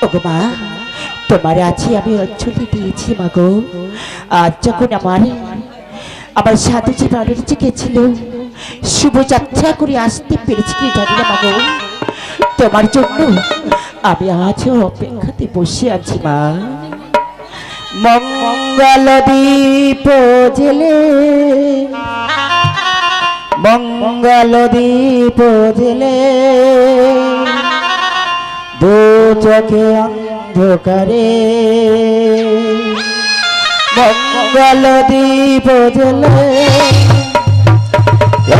ওগো মা, তোমার আছে আমি অঞ্জলি দিয়েছি মা গো। আজ যখন আমার সাথে যে বাড়ির গেছিল, শুভযাত্রা করে আসতে পেরেছি কি জানি না মা গো। তোমার জন্য আমি আজও অপেক্ষাতে বসে আছি মা। মঙ্গল দীপ জেলে, মঙ্গল দীপ জেলে, দু চোখে অন্ধকারে, মঙ্গল দীপ জেলে,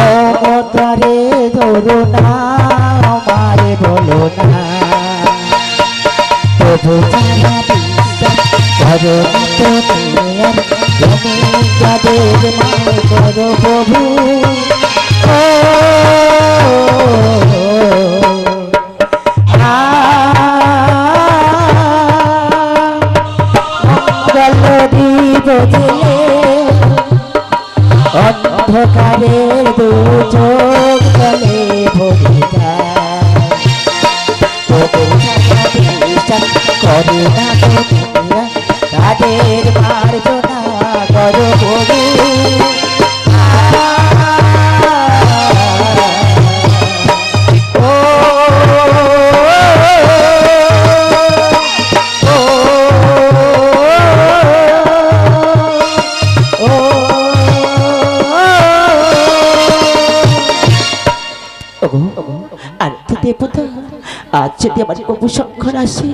অমতারে ধরো না আমারে বলো না, তবু করো তো তুমি যাদের মান করো প্রভু। অন্ধকারের দু চোখ গলে ভরে যায়, করে না তাদের মার্জনা করো প্রভু। আর দেবতা, আজ যদি আমার প্রভু শঙ্কর আসে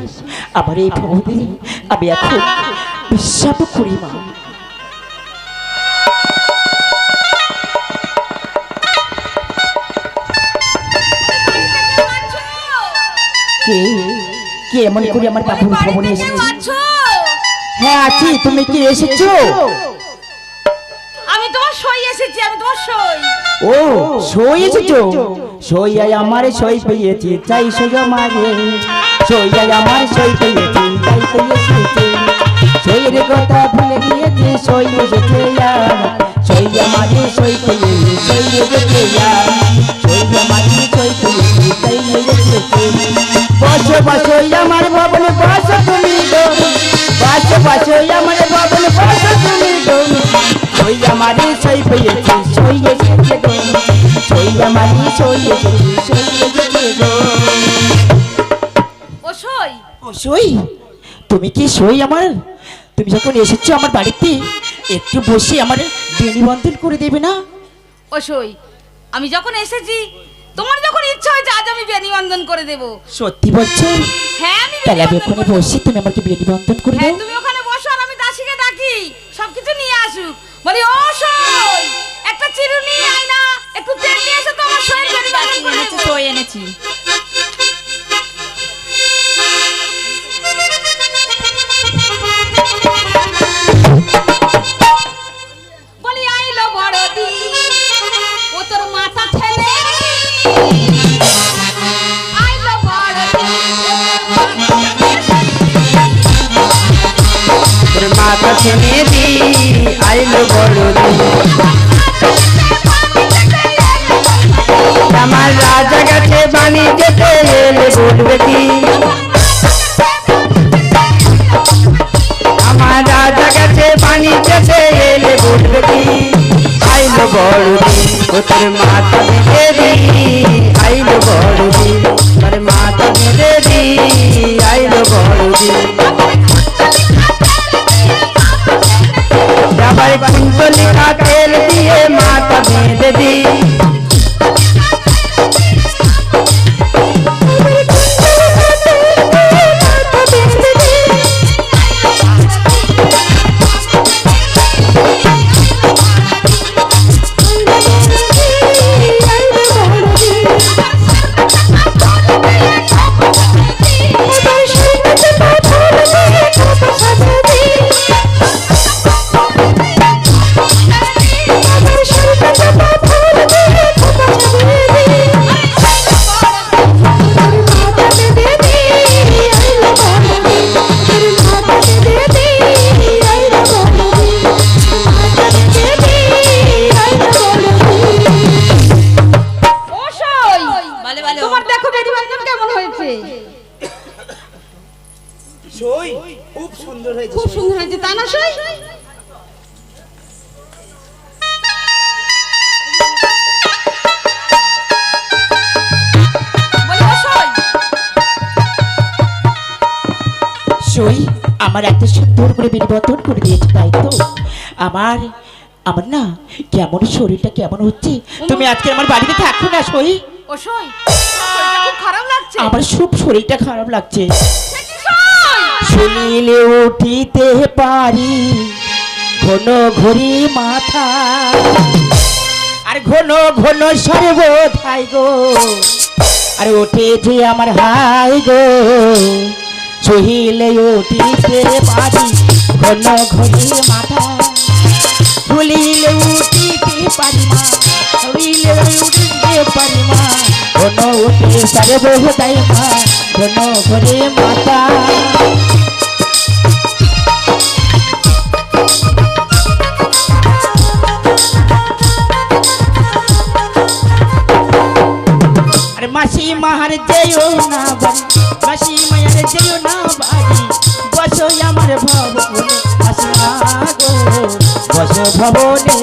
আমার এই ভবনে, আমি এখন বিশ্বাস করি মা। কে কে এমন করে আমার বাবুর ভবনে এসেছে? হ্যাঁ আছি। তুমি কি এসেছো? আমি তোমার সই এসেছি, আমি তোমার সই। ও সই এসেছো? সই আমার সই পেয়েছি, চাই সই আমারে, সই আমার সই পেয়েছি, তাই তো এসেছে। সইয়ের কথা ভুলে গিয়েছি, সই এসেছে, সই আমারে সই পেয়েছি, সই এসেছে, সই আমারে সই পেয়েছি, তাই এসেছে। বসো বসো আমার ভবনে, বসো তুমি গো, বসো বসো আমার ভবনে, বসো তুমি গো, সই আমারে সই পেয়েছি, সই এসেছে গো, সই আমারে সই এসেছে, সই এসেছে গো। ও সই, ও সই, তুমি কি সই আমার? তুমি যখন এসেছো আমার বাড়িতে, একটু বসে আমার বেনিবন্ধন করে দেবে না? ও সই, আমি যখন এসেছি, তোমার যখন ইচ্ছা হয়েছে আজ আমি বেনিবন্ধন করে দেব। সত্যি বলছো? হ্যাঁ আমি তাহলে আমি ওখানে বসে তুমি আমাকে বেনিবন্ধন করে হ্যাঁ দাও। তুমি ওখানে বসো আর আমি দাসীকে ডাকি সবকিছু নিয়ে আসুক। বলি ও সই, একটা চিরু নিয়ে আয় না, একটু তেল নিয়ে এসে তো আমার সই বেনিবন্ধন করে দেব। সই এনেছি। বলি আইলো বড় দিন, ও তোর মাথা ঠেলে, আইলো বড় তোর মাথা ছেড়ে দি, আইলো বড় দিন। আমার রাজা গাছে বাণী যেতে এলে বলবে কি, আমার রাজা গাছে বাণী যেতে এলে বলবে কি, আইলো বড় দিন, ও তোর মাথা বেঁধে দি, আইলো বড় দিন, তোর মাথা বেঁধে দি, আইলো বড় দিন। আবার কুন্তলিকা তেল দিয়ে মাথা বেঁধে দি, সই খুব সুন্দর হয়েছে খুব সুন্দর হয়েছে তাই না সই? বলি ও সই, সই আমার এত সুন্দর করে পরিবর্তন করে দিয়েছে তাই তো আমার আমার না কেমন শরীরটা কেমন হচ্ছে তুমি আজকে আমার বাড়িতে থাকো না সই ও সই, শরীরটা খুব খারাপ লাগছে। আমার খুব শরীরটা খারাপ লাগছে সে কি সই? শুনিলে উঠিতে পারি ঘন ঘড়ি মাথা আর ঘন ঘন সর্বধাই গো আর ওঠে যে আমার হাই গো সহিলে উঠিতে পারি ঘন ঘড়ি মাথা ভুলিলে উঠিতে পারি মা হইলে উঠিতে পারি মা ঘন ওঠে সর্বধাই মা ঘন ঘড়ি মাথা মাসি মাহার যেও না বাড়ি মাসি মায়ার যেও না বাড়ি বসো আমার ভবনে মাসি মা গো বসো ভবনে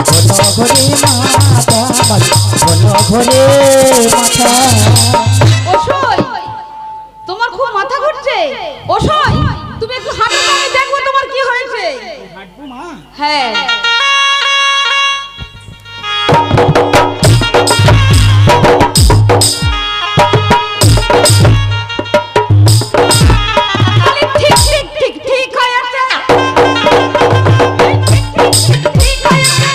ঘন ঘরে মাথা ঘন ঘরে মাথা ও সই, তোমার খুব মাথা ঘুরছে। ও সই, তুমি একটু হাঁটো তো, আমি দেখবো তোমার কি হয়েছে। হাঁটবো মা হ্যাঁ ঠিক ঠিক ঠিক ঠিক হয়ে আছে, ঠিক হয়ে আছে।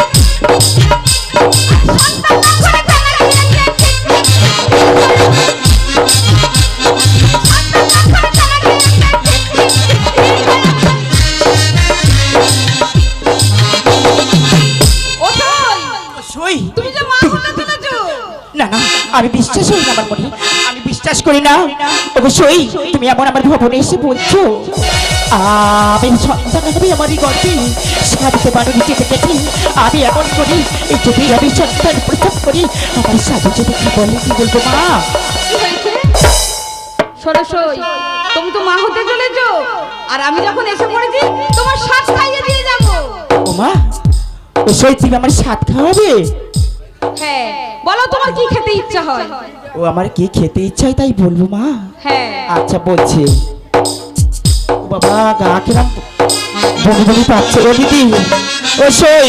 ও সই, সই তুমি যে মা হতে চলেছো। না না আমি বিশ্বাস করি না আমার মনে আমি বিশ্বাস করি না অবশ্যই তুমি এমন আমার ভবনে এসে বলছো আমি সন্তান হবে আমার এই গর্বে সাধতে পারো নিচে থেকে আমি এমন করি এই চোখে আমি সন্তান প্রসব করি আমার সাধু যদি কি বলে কি বলবো মা কি হয়েছে? শোনো সই, তুমি তো মা হতে চলেছো, আর আমি যখন এসে পড়েছি তোমার শ্বাস খাইয়ে দিয়ে যাবো। ও মা ও সই তুমি আমার সাত খাওয়াবে হ্যাঁ, বলো তোমার কি খেতে ইচ্ছা হয়। ও আমার কি খেতে ইচ্ছা হয় তাই বলবো মা হ্যাঁ আচ্ছা বলছি ও বাবা গা কিরম বমি বমি পাচ্ছে ও দিদি ও সই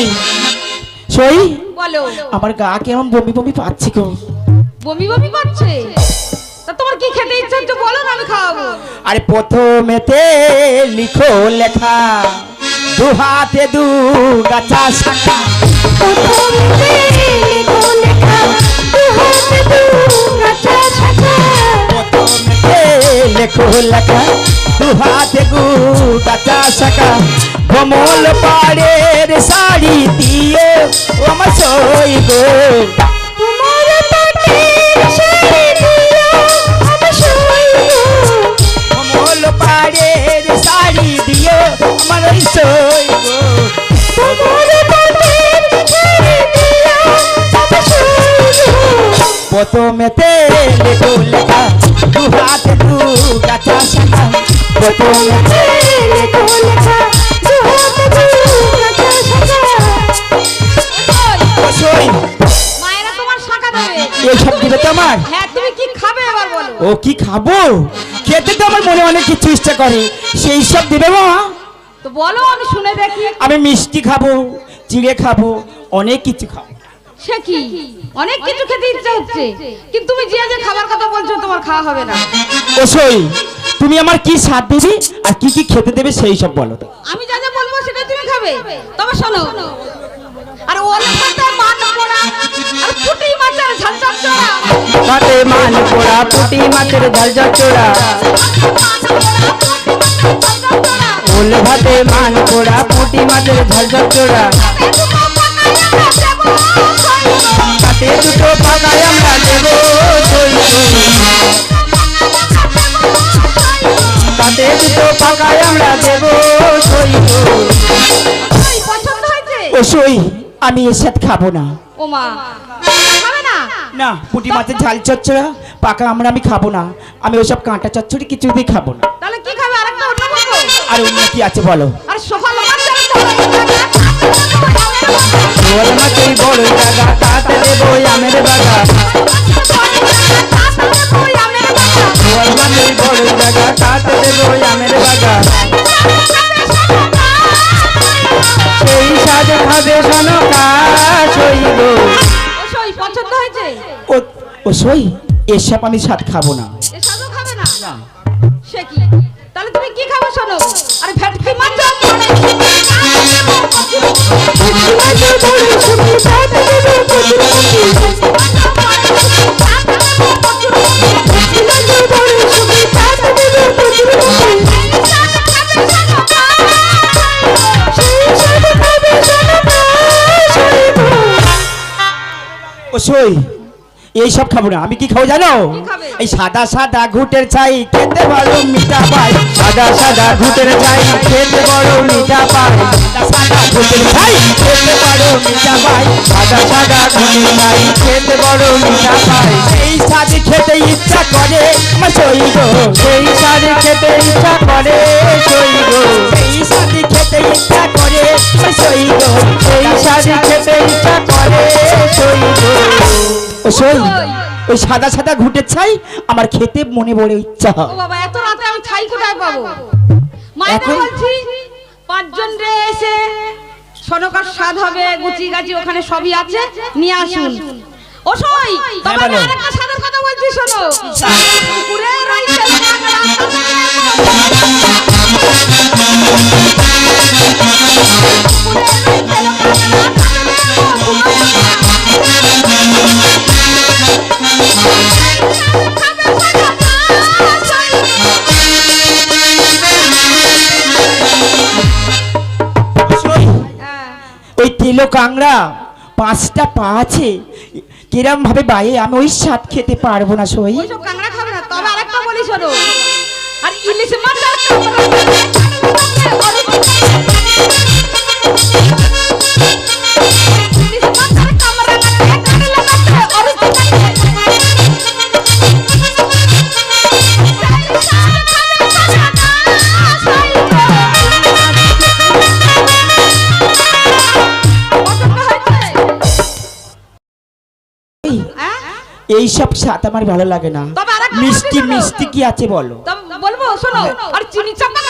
সই বলো, আমার গা কেমন বমি বমি পাচ্ছে গো বমি বমি করছে? তা তোমার কি খেতে ইচ্ছা হচ্ছে বলো না, আমি খাওয়াবো। আরে প্রথমেতে লিখো লেখা দু হাতে দু গাছা শাখা প্রথমেতে লিখো লেখা দু হাতে দু গাছা শাখা প্রথমেতে লিখো লেখা দু হাতে দু গাছা শাখা কমল পাড়ের শাড়ি দিয়ে ও আমার সই গো কমল পাড়ের শাড়ি দিয়ে আমার সই গো কমল পাড়ের শাড়ি দিয়ে আমার ওই সই গো কমল পাড়ের শাড়ি দিয়ে আমার সই গো প্রথমেতে লেখো লেখা দু হাতে দু গাছা শাখা প্রথমেতে লেখো লেখা দু হাতে দু গাছা শাখা ও সই মায়েরা তোমার শাখা দেবে। এই সব দিবে তো আমার হ্যাঁ, তুমি কি খাবে এবার বলো। ও কি খাবো খেতে তো আমার মনে অনেক কিছু ইচ্ছা করে সেই সব দিবে মা তো বলো, আমি শুনে দেখি। আমি মিষ্টি খাবো চিড়ে খাবো অনেক কিছু খাবো সে কি, অনেক কিছু খেতে ইচ্ছা হচ্ছে, কিন্তু তুমি যে যে খাবার কথা বলছো তোমার খাওয়া হবে না। ও সই তুমি আমার কি স্বাদ দেবে আর কি কি খেতে দেবে সেই সব বলো তো আমি যা যা বলবো সেটা তুমি খাবে। তবে শোনো, আর ওর সাথে মান পোড়া আর পুঁটি মাছের ঝালঝাল চড়া, ভাতে মান পোড়া পুঁটি মাছের ঝাল চচ্চড়া ওল ভাতে মান পোড়া পুঁটি মাছের ঝাল চচ্চড়া তাতে দুটো পাকায় আমরা দেবো সই গো। তাতে দুটো পাকায় আমরা দেবো সই গো। পছন্দ হয়েছে? ও সই আমি এর সাথে খাবো না ও মা, খাবে না? না পুঁটি মাছের ঝাল চচ্চড়া পাকা আমরা আমি খাবো না, আমি ওইসব কাঁটা চচ্চড়ি কিছুতেই খাবো না। তাহলে কি খাবে? আরেকটা অন্য বলবো। আর অন্য কি আছে বলো? আর সকাল আমার যাবে তো শোল মাছের বড় জায়গা কাটে দেবো আমের বাগা, শোল মাছের বড় জায়গা কাটে দেবো আমের বাগা, সেই সাজে খাবে সনকা সইব। ওই পছন্দ হয়েছে? ও ও সই এসব আমি স্বাদ খাবো না। এসবও খাবে না? সে কি? তাহলে তুমি কি খাবে শোনো? আরে ভেটকি মাছ ও সই এইসব খাবো না, আমি কি খাবো জানো? কি খাবে? এই সাদা সাদা ঘুটের চাই খেতে ভালো মিঠা পাই, সাদা সাদা ঘুটের চাই খেতে বড় মিঠা পাই, সাদা ঘুটের চাই খেতে ভালো মিঠা পাই, সাদা সাদা ঘুটের চাই খেতে বড় মিঠা পাই, এই সাদে খেতে ইচ্ছা করে আমার সই গো, সেই সাজে খেতে ইচ্ছা করে সইব, এই সাদে খেতে ইচ্ছা করে আমার সই গো, সেই সাজে খেতে ইচ্ছা করে সইব। ও সই ওই সাদা সাদা ঘুটের চাই আমার খেতে মনে বড় ইচ্ছা ও হয়। বাবা এত রাতে আমি ছাই কোথায় পাবো? মায়ের এখন? বলছি পাঁচজন রে এসে সনকার স্বাদ হবে, গুচি গাছি ওখানে সবই আছে, নিয়ে আসুন। ও সই তবে আমি বলো। আরেকটা সাদার কথা বলছি শোনো। পুকুরের ওই ছেলেটাকে সই, ওই তেলো কাংড়া 5টা পা আছে, কিরম ভাবে বাইয়ে আমি ওই স্বাদ খেতে পারবো না সই। ওইসব কাঁকড়া খাবে না। তবে আরেকটা বলি শোনো, আর ইলিশ মাছ আর এইসব স্বাদ আমার ভালো লাগে না। তবে আরেকটা মিষ্টি বলছি শোনো। মিষ্টি কি আছে বলো? তবে বলবো শোনো, আর চিনি চাপা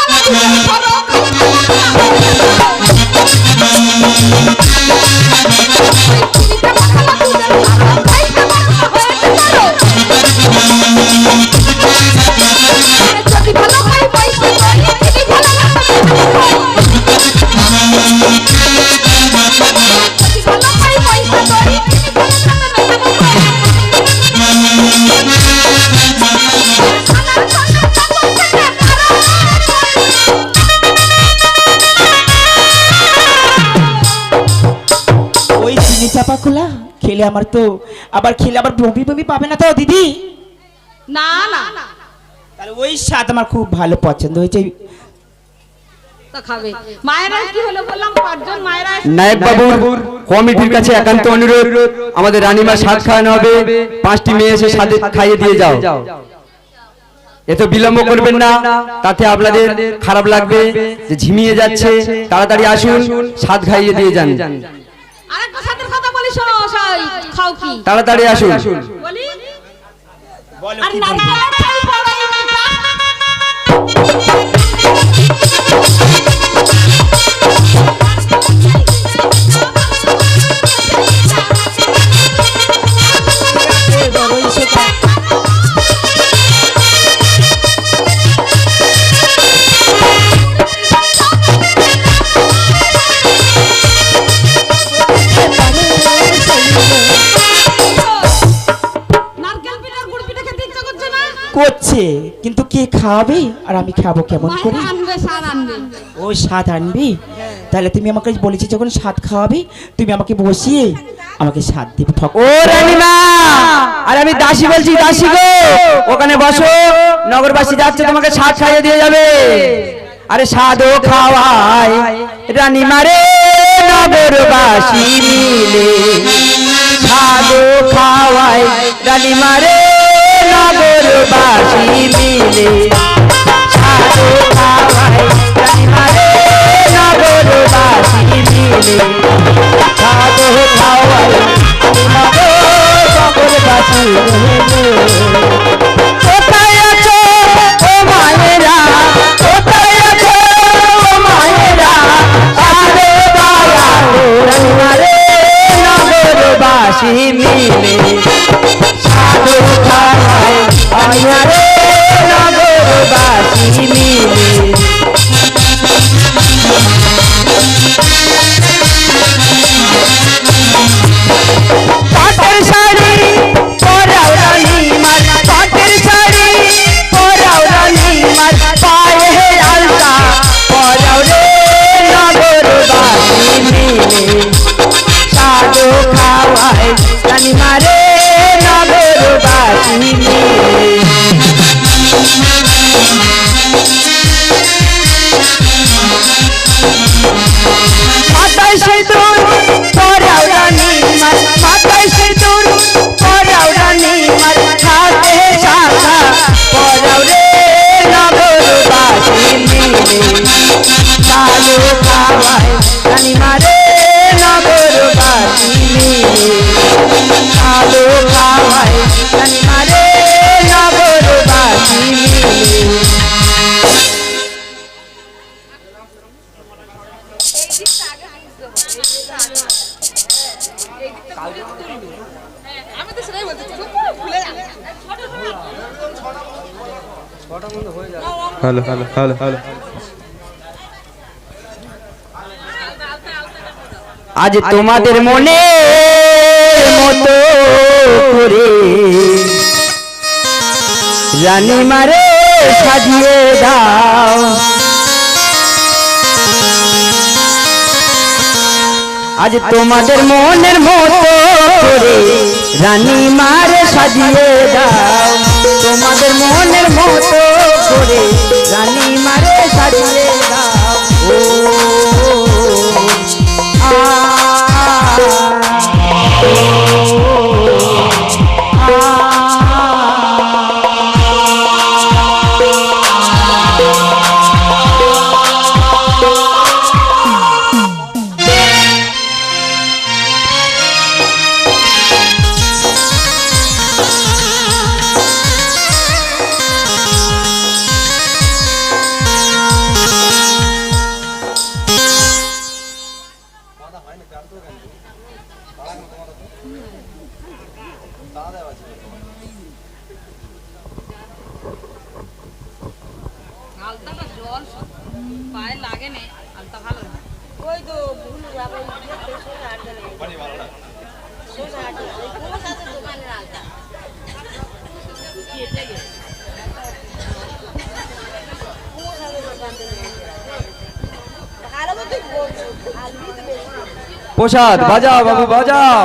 ওই চিনি চাপা খোলা খেলে আমার তো আবার খেলে আবার বমি বমি পাবে না তো দিদি? না না তাহলে ওই স্বাদ আমার খুব ভালো পছন্দ হয়েছে। তা খাবে। মায়েরা কি হলো বললাম, পাঁচজন মায়েরা নায়ক বাবুর কমিটির কাছে একান্ত অনুরোধ, আমাদের রানীমা স্বাদ খাওয়ানো হবে, 5টি মেয়ে এসে স্বাদ খাইয়ে দিয়ে যাও। এত বিলম্ব করবেন না, তাতে আপনাদের খারাপ লাগবে যে ঝিমিয়ে যাচ্ছে। তাড়াতাড়ি আসুন, স্বাদ খাইয়ে দিয়ে যান। আরেকটা সাথে কথা বলি শোনো, সই খাও কি তাড়াতাড়ি আসুন। বলি? বলো আর কি না বলবো? নারকেল পিঠার গুড় পিঠা খেতে ইচ্ছা করছে না? করছে, কিন্তু কে খাওয়াবে আর আমি খাবো কেমন করে? মায়েরা আনবে, সার আনবে। ও স্বাদ আনবি? তাহলে তুমি আমাকে বলেছি যখন স্বাদ খাওয়াবে তুমি আমাকে বসিয়ে আমাকে স্বাদ দিবে। ও রানীমা, আর আমি দাসী বলছি, দাসী গো, ওখানে বসো, নগরবাসী যাচ্ছে, তোমাকে স্বাদ খাইয়ে দিয়ে যাবে। আরে স্বাদও খাওয়ায় রানীমা রে, নগরবাসী মিলে সাধু খাওয়ায় রানী মারে নগরবাসী মিলে সাধু খাওয়ায় রানী মারে নগরবাসী মিলে সাধু খাওয়ায় নগরবাসী মিলে কোথায় আছো ও মায়েরা কোথায় আছো ও মায়েরা আরে বাবা রানী মারে নগরবাসী মিলে সাধু খাওয়ায় আয়ারে নগরবাসী মিলে পাটের শাড়ি পরাও রানী মার পাটের শাড়ি পরাও রানী মার পায়ে আলতা পরাও রে নগরবাসী মিলে সাধু খাওয়ায় রানী মারে নগরবাসী মিলে মাথায় সিঁদুর পরাও রানী মার মাথায় সিঁদুর পরাও রানী মার হাতে শাখা পরাও রে নগরবাসী মিলে সাধু খাওয়ায় রানী মারে নগরবাসী মিলে সাধু খাওয়ায় রানী মারে নগরবাসী মিলে আমি তো সেটাই বলছি ভুলে যাবে হ্যালো হ্যালো হ্যালো হ্যালো আজ তোমাদের মনে মতো করে রানী মারে সাজিয়ে দাও আজ তোমাদের মনের মতো করে রানী মারে সাজিয়ে দাও তোমাদের মনের মতো করে রানী মারে সাজিয়ে দাও ও আলতাটা জল পায়ে লাগে নে আলতা ভালো না ওই তো ভুল যাবে সোনা আটটা নেই সোনা আটটা কোন সাথে দোকানের আলতা কেটে গেছে কোন সাথে দোকান থেকে ভালো মতো বলছো আলবি তো বেশি প্রসাদ বাজাও বাবু বাজাও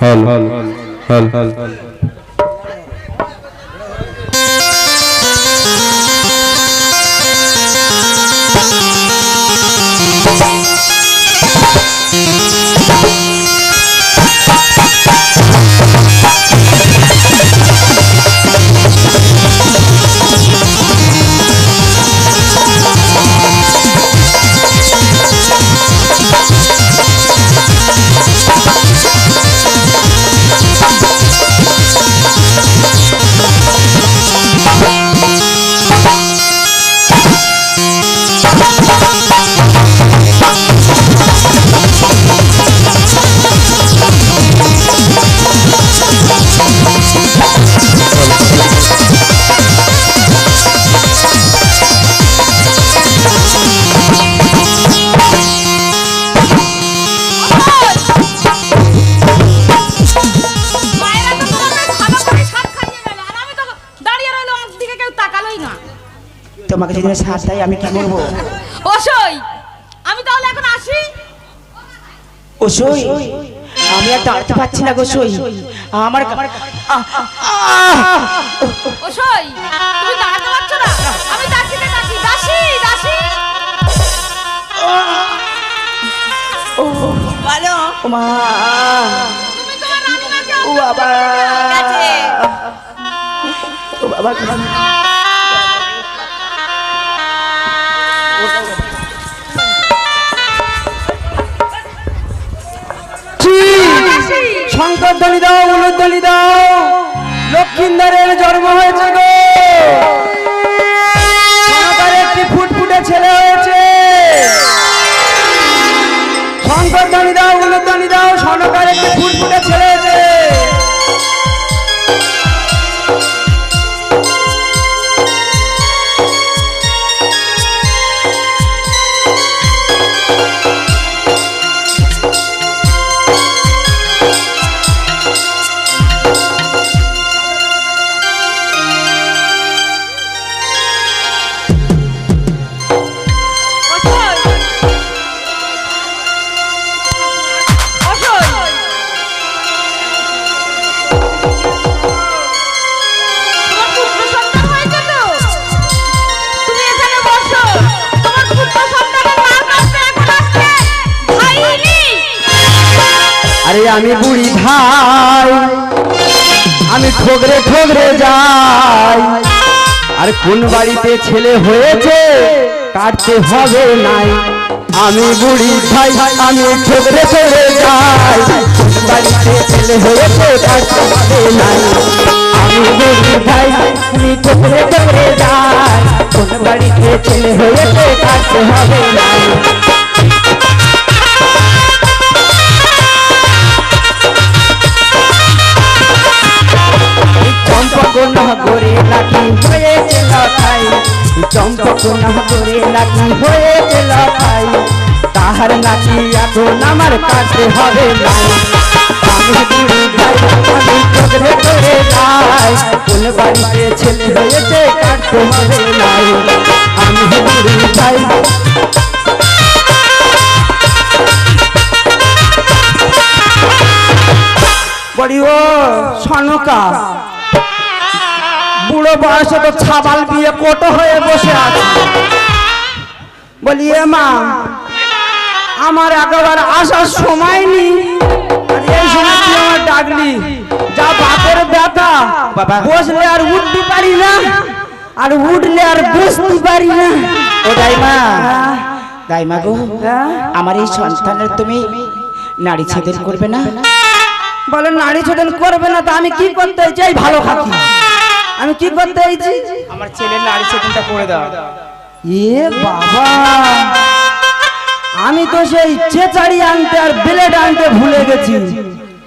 হল হল হল হল হল মায়েরা তো তোমাকে ভালো করে সাত খাইয়ে গেল আর আমি তো দাঁড়িয়ে রইলাম আমার দিকে কেউ তাকালোই না তোমাকে যদি সাথ দেয় আমি কি করবো? অসই আমি তাহলে এখন আসি ও সই, আমি আর দাঁড়াতে পারছি না গো সই। আমার অসই তুমি দাঁড়াতে পারছো না আমি দাসিকে ডাকি দাসি দাসি বলো ও মা, তুমি তোমার রানীমাকে ও বাবা, আছে ও বাবা, শঙ্কর ধ্বনি দাও, উলুধ্বনি দাও, লক্ষিন্দরের জন্ম হয়েছে গো, সনকার একটি ফুটফুটে ছেলে হয়েছে। শঙ্কর ধ্বনি দাও, উলুধ্বনি দাও, সনকার একটি ফুটফুটে ছেলে হয়েছে। আরে আমি বুড়ি ভাই, আমি ঠোকরে ঠোকরে যাই, আর কোন বাড়িতে ছেলে হয়েছে কাটতে হবে নাই। আমি বুড়ি ভাই, আমি ঠোকরে ঠোকরে যাই, কোন বাড়িতে ছেলে হয়েছে কাটতে হবে নাই। আমি বুড়ি ভাই, আমি ঠোকরে ঠোকরে যাই, কোন বাড়িতে ছেলে হয়েছে কাটতে হবে নাই। চম্পকনগরে নাকি হয়েছে লড়াই, চম্পকনগরে নাকি হয়েছে লড়াই, তাহার নাকি এখন আমার কাছে হবে নাই। আমি বুড়ি ভাই, আমি ঠোকরে ঠোকরে যাই, কোন বাড়িতে ছেলে হয়েছে কাটতে হবে নাই। আমি বুড়ি ভাই, বলি ও সনকা, বুড়ো বয়সে তো ছাবাল বিয়ে কোটো হয়ে বসে আছে। বলি এ মা, আমার একেবারে আসার সময় নেই, আর এই সময় তুই আমার ডাকলি, যা বাপের ব্যথা, বাবা। বসলে আর উঠতে পারি না, আর উঠলে আর বসতে পারি না। ও দাইমা, দাইমা গো, হ্যাঁ? আমার এই সন্তানের তুমি নারী ছেদন করবে না? বলে নারী ছোটন করবে না, তো আমি কি করতে চাই? ভালো খাকি, আমি কি করতে চাইছি? আমার ছেলের নারী ছেদনটা করে দাও। এ বাবা, আমি তো সেই চেচাড়ি আনতে আর ব্লেড আনতে ভুলে গেছি।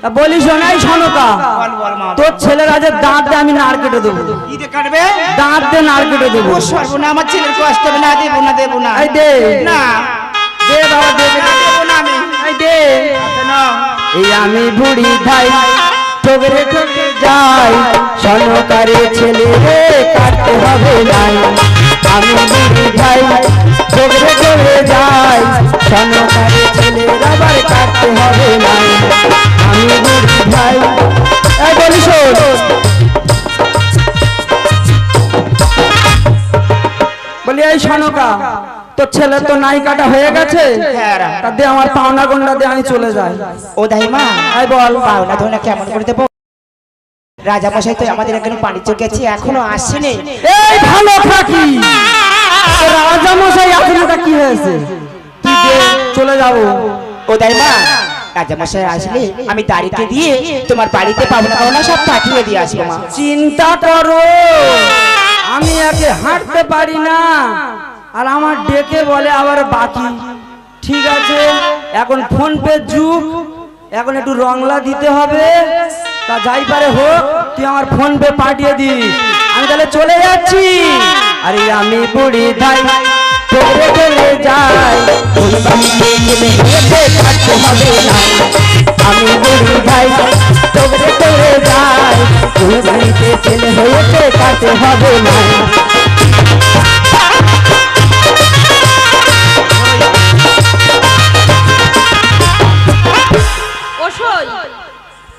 তা বলি শোনাই সনকা, বল বল মা, তোর ছেলের আজ দাঁত দিয়ে আমি নার কেটে দেবো, কি দিয়ে কাটবে? দাঁত দিয়ে নার কেটে দেবো। ও সর্বনা, আমার ছেলের কষ্ট হবে না, দেবো না, দেবো না। এই দে না, দে বাবা, দে দে, না, দেবো না আমি। এই দে। না, এই আমি বুড়ি ভাই, ঠোকরে ঠোকরে যাই, সনকারে ছেলে রে কাটতে হবে নাই। আমি বুড়ি ভাই, ঠোকরে ঠোকরে যাই, সনকারে ছেলে আবার তোর ছেলে তো নাই কাটা হয়ে গেছে, হ্যাঁ রা। তা দে আমার পাওনা গন্ডা দিয়ে আমি চলে যাই। ও দাইমা আই বল। পাওনা ধোনা কেমন করে দেবো? রাজা মশাই তো আমাদের এখানে বাণিজ্য গেছে, এখনো আসেনি। এই ভালো থাকি, রাজা মশাই আপনারটা কি হয়েছে? তুই দে, চলে যাবো। ও দাইমা রাজা মশাই আসলে আমি দাড়িতে দিয়ে তোমার বাড়িতে পাওনা পাওনা সব পাঠিয়ে দিয়ে আসবো মা। চিন্তা করো, আমি একে হাঁটতে পারি না, আর আমার ডেকে বলে আবার বাকি। ঠিক আছে, এখন ফোন পে যুগ, এখন একটু রংলা দিতে হবে, তা যাই পারে হোক, তুই আমার ফোন পে পাঠিয়ে দিস, আমি তাহলে চলে যাচ্ছি। আরে আমি বুড়ি ধাই তোরে চলে যাই, ওই বাড়িতে গেলে হেঁটে থাকতে হবে না। আমি বুড়ি ভাই তোরে চলে যাই, ওই বাড়িতে ছেলে হয়েছে থাকতে হবে না। ওসই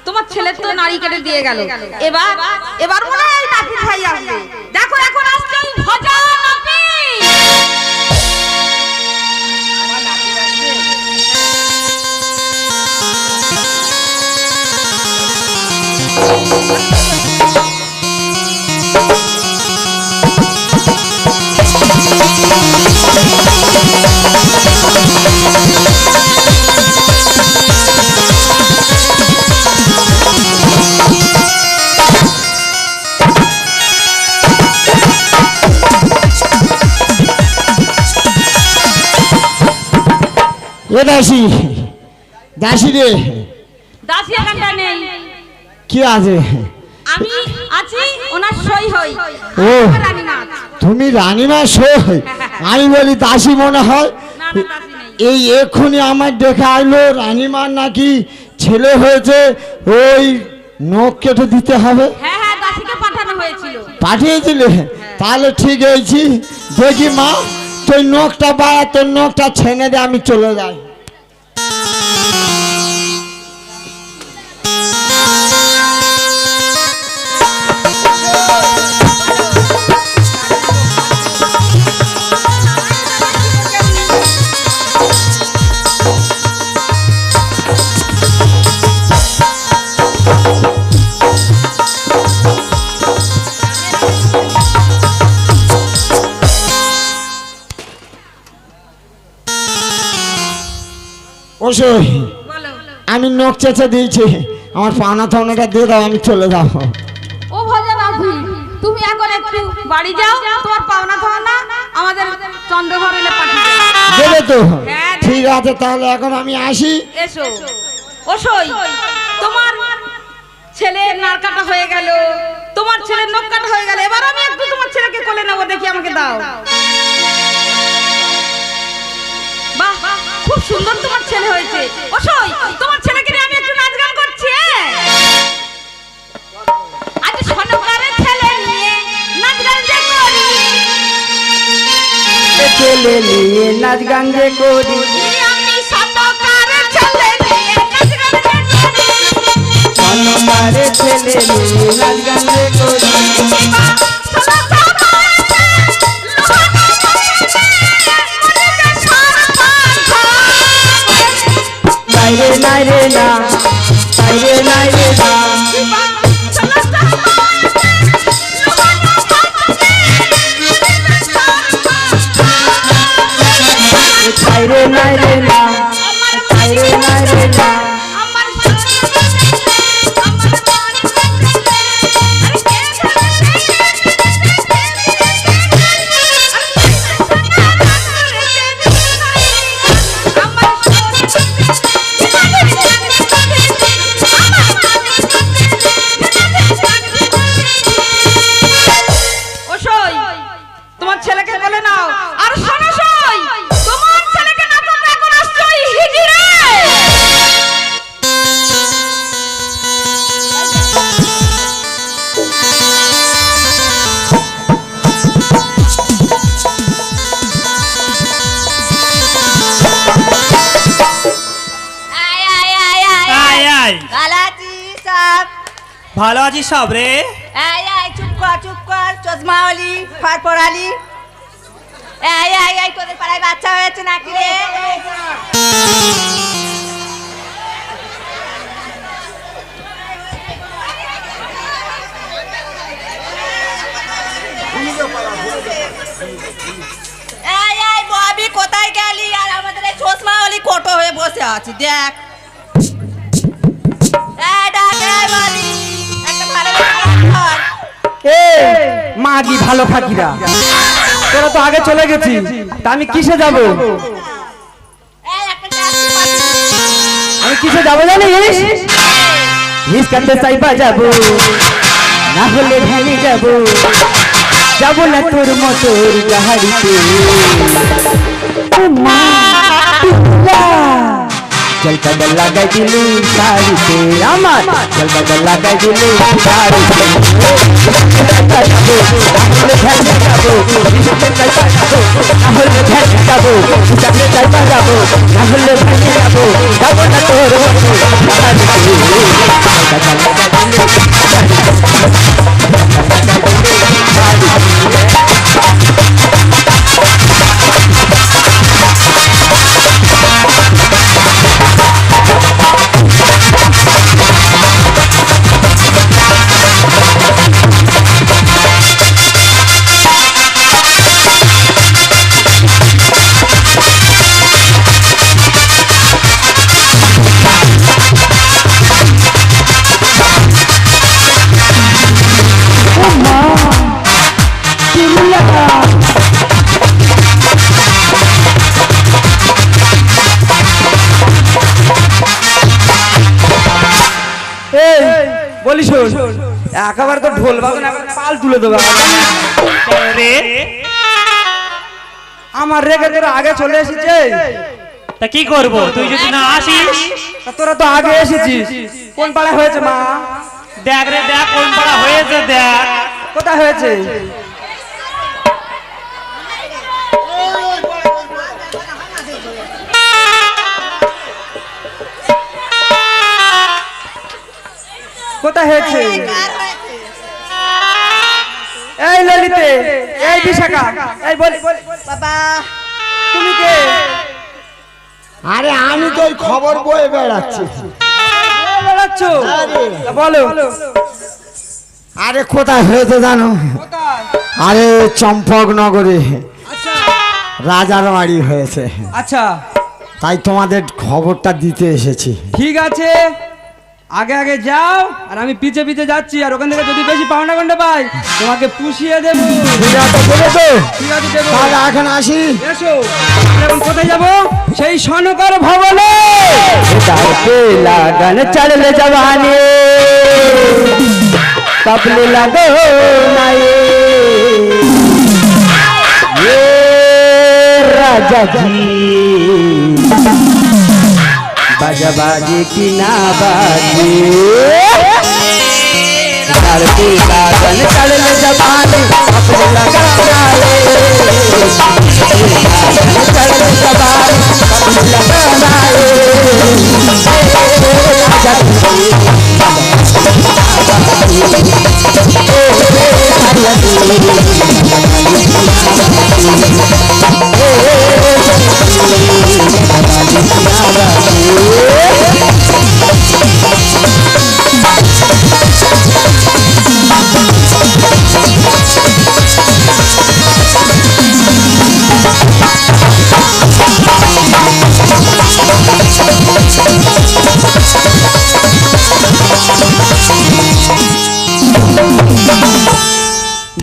তোমার ছেলে তো নারী কেটে দিয়ে গেল, এবার এবার মনে হয় এই নাপিত ভাই আসবে। দেখো এখন আসছে ওই ভজা নাপিত। এ দাসী, দাসী রে, দাসী এখানটা নেই, কি আছে? আমি আছি, ওনার সই হই। ও। রানীমা। তুমি রানীমা সই? আমি বলি দাসী মনে হয়। না না দাসী নেই। এই এক্ষুনি আমার দেখে আইলো রানীমার নাকি ছেলে হয়েছে, ওই নখ কেটে দিতে হবে। হ্যাঁ হ্যাঁ দাসীকে পাঠানো হয়েছিল। পাঠিয়েছিলে? তাহলে ঠিক হয়েছি। দেখি মা, তোর নখটা বাড়া, তোর নখটা ছেনে দে, আমি চলে যাই। ওসই, বলো। আমি নখ চেঁচে দিয়েছি, আমার পাওনা থাওনাটা দিয়ে দাও, আমি চলে যাবো। ও ভজা নাপিত, তুমি এখন একটু বাড়ি যাও, তোমার পাওনা থাওনা আমাদের চন্দ্রঘর এলে পাঠিয়ে দাও। দেবে তো? হ্যাঁ, দেবে। ঠিক আছে, তাহলে এখন আমি আসি। এসো। ওসই তোমার ছেলে নার কাটা হয়ে গেল, তোমার ছেলের নখ কাটা হয়ে গেল, এবার আমি একটু তোমার ছেলেকে কোলে নেবো, দেখি আমাকে দাও। বাহ খুব সুন্দর তোমার ছেলে হয়েছে। ওসই তোমার ছেলেকে নিয়ে আমি একটু নাচ গান করছি। আজ সনকারের ছেলে নিয়ে নাচ গান যে করি, ছেলে নিয়ে নাচ গান যে করি, আমি সনকারের ছেলে নিয়ে নাচ গান যে করি। মারে ছেলে নিয়ে নাচ গান যে করি। নাইরে নাইরে না, নাইরে নাইরে না, নাইরে নাইরে না, নাইরে নাইরে না। তোমার ছেলেকে বলে নাও। আর শোনো সই, তোমার ছেলেকে না তো এখন আসছে ওই হিজড়ে। আয় আয় আয় আয় আয় আয় গালাতি সব ভালো আছিস সব রে? আয় আয় চুপ কর চশমাওয়ালি ফার পড়ালি এই এই এই তোদের পাড়ায় বাচ্চা হয়েছে নাকি রে? এই এই ববি কোথায় গেলি? আর আমাদের এই চশমা ওলি কোটো হয়ে বসে আছি দেখ। এই ডাক এই ববি, একটা ভালো কর। মাগি ভালো ফাকিরা, তোরা তো আগে চলে গেছি, তা আমি কিসে যাব? এই একটা ট্যাক্সি পাঠিয়ে। আমি কিসে যাবো জানিস? রিস্কাতে চাইবা যাবো, না হলে ভ্যানে যাবো, যাবো না তোর মতোর গাড়িতে। চল কদল লাগাই দিলি শাড়িতে আমার, চল কদল লাগাই দিলি শাড়িতে। তাহলে ভ্যানে যাবো, তাহলে ভ্যানে যাবো, চাকরি চাইবা যাবো, না হলে ভ্যানে যাবো, যাবো না তোর মতোর বলি শোন, একেবারে তো ঢোল বাজনা একবার পাল তুলে দেবো। রে আমার রেগে তোরা আগে চলে এসেছে, তা কি করব? তুই যদি না আসিস, তা তোরা তো আগে এসেছিস। কোন পাড়ায় হয়েছে মা? দেখ রে দেখ কোন পাড়া হয়েছে, দেখ কোথায় হয়েছে? কোথায় হয়েছে? এই ললিতে, এই বিশাখা, এই বলি বাবা তুমি কে? আরে আমি তো ওই খবর বয়ে বেড়াচ্ছি। বেড়াচ্ছ? তা বলো। আরে কোথায় হয়েছে জানো? আরে চম্পকনগরে আচ্ছা রাজার বাড়ি হয়েছে, আচ্ছা তাই তোমাদের খবরটা দিতে এসেছি। ঠিক আছে, আগে আগে যাও আর আমি পিছে পিছে যাচ্ছি। আর ওখান থেকে যদি বেশি পাওনা গন্ডা পাই তোমাকে পুষিয়ে দেবো। ঠিক আছে, দেবে তো? ঠিক আছে দেবো। তাহলে এখন আসি। এসো। আমরা এখন কোথায় যাবো? সেই স্বর্ণকার ভবনে। লাগান চড়লে জবানে কপলে লাগো নাই রাজা জি, বাজা বাজে কি না বাজে, धरती लागन चढ़ले जबानी अपने लगाना ले, चढ़ले जबानी अपने लगाना ले,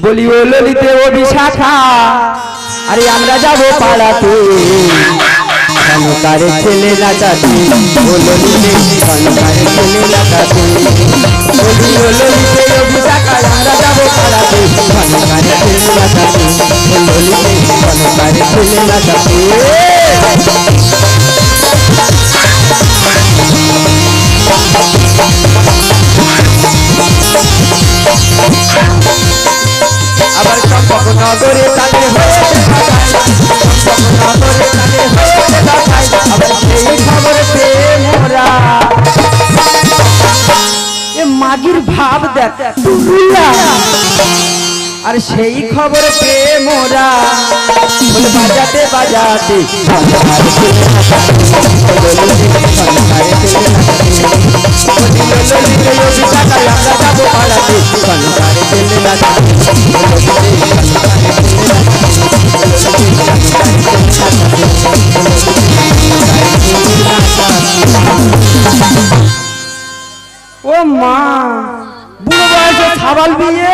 বলি ও ললিতে ও বিশাখা, আরে আমরা যাবো পাড়াতে, কানুকারে ছেলে লাগাতে, ও ললিতে কানুকারে ছেলে লাগাতে, বলি ও ললিতে ও বিশাখা, আমরা যাবো পাড়াতে, কানুকারে ছেলে লাগাতে, ও ললিতে কানুকারে ছেলে লাগাতে। আবার চম্পক নগরে তাদের হয়েছে ঢাকায়, চম্পক নগরে তাদের হয়েছে ঢাকায়, আবার সেই খবর পেয়ে মোরা এ মাগির ভাব দেখ টুটুইয়া, আর আর সেই খবর পেয়ে মোরা ঢোল বাজাতে বাজাতে সংসারে চলে নাচাতে, সংসারে চলে নাচাতে, ললিতে টাকায় আমরা যাবো পাড়াতে, সংসারে চলে নাচাতে, ও মা, বুড়ো বয়সে ছাবাল বিয়ে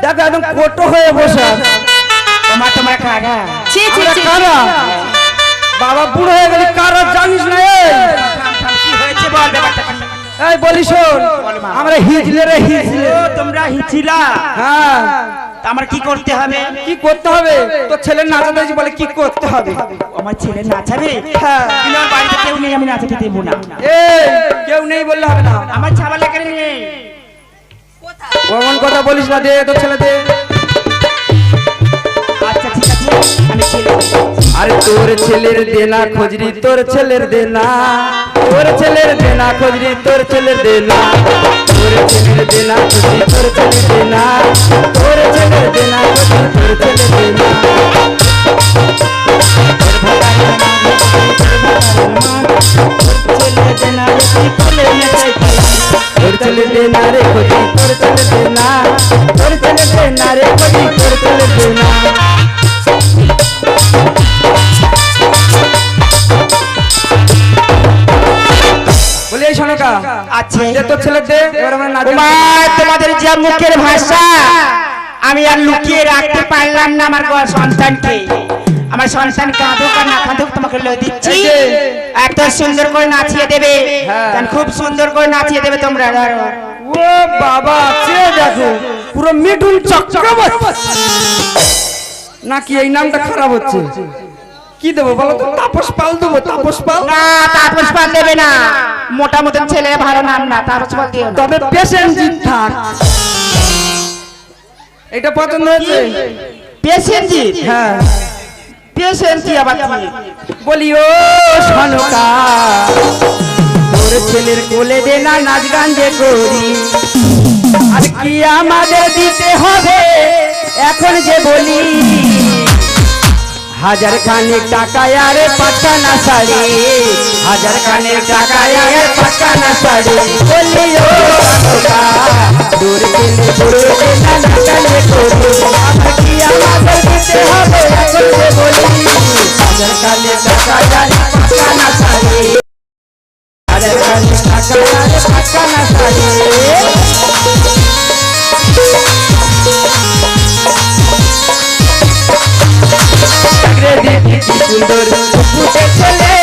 দেখো একদম কোটো হয়ে বসে আছে। তোমার কারা ছি ছি আমরা ছি কারা? বাবা বুড়ো হয়ে গেলি কারা জানিস না? কি হয়েছে বল ব্যাপারটা কি? এই বলি শোন, আমরা হিজলে রে হিজলে। ও তোমরা হিচিলা, হ্যাঁ, তা আমার কি করতে হবে? কি করতে হবে? তোর ছেলের নাচাতে হয়েছে বলে কি করতে হবে? আমার ছেলে নাচাবে? হ্যাঁ। কিন্তু আমার বাড়িতে কেউ নেই, আমি নাচাতে দেবো না। এই কেউ নেই বললে হবে না। আমার ছাবাল এখানে নেই। অমন কথা বলিস না, দে তোর ছেলে দে। আচ্ছা ঠিক আছে, আমি ছেলে আরে তোর ছেলের দেনা খোঁজরি, তোর ছেলের দেনা, তোর ছেলের দেনা খোঁজরি, তোর ছেলের দেনা, তোর ছেলের দেনা খোঁজরি, তোর ছেলের দেনা, তোর ছেলের দেনা খোঁজরি, তোর ছেলের দেনা। তোর ছেলের দেনা রে খোঁজরি, তোর ছেলের দেনা, তোর ছেলের দেনা রে খোঁজরি, তোর ছেলের দেনা। বলি এই শোনো কা, আছে। দে তোর ছেলে দে, এবার আমরা নাচবো। তোমাদের যে মুখের ভাষা আমি আর লুকিয়ে রাখতে পারলাম না আমার সন্তানকে। আমার সন্তান কাঁদুক আর না কাঁদুক তোমাকে লই দিচ্ছি। এই যে। এত সুন্দর করে নাচিয়ে দেবে, হ্যাঁ। তান খুব সুন্দর করে নাচিয়ে দেবে তোমরা। ও বাবা, চেয়ে দেখো পুরো মিঠুন চক্রবর্তী। নাকি এই নামটা খারাপ হচ্ছে? কি দেবো বলো তো? তাপস পাল দেবো, তাপস পাল। না, তাপস পাল দেবে না, মোটা মতন ছেলে, ভালো নাম না, তাপস পাল দিও না। তবে পেশেন্ট থাক। এটা পছন্দ হয়েছে? পেশেন্টজি? হ্যাঁ। পেশেন্টজি আবার কি? বলি ও সনকা, তোর ছেলের কোলে দে না নাচ গান যে করি, আর কি আমাদের দিতে হবে এখন যে বলি, হাজার খানেক টাকায় আরে পাটখানা শাড়ি, হাজার খানেক টাকায় আরে পাটখানা শাড়ি। বলি ও সনকা, তোর ছেলে কোলে দে না নাচ গান যে করি, আর কি আমাদের দিতে হবে এখন যে বলি, হাজার খানেক টাকায় আরে পাটখানা শাড়ি, হাজার খানেক টাকায় আরে পাটখানা শাড়ি। সুন্দর ফুটে ছেলে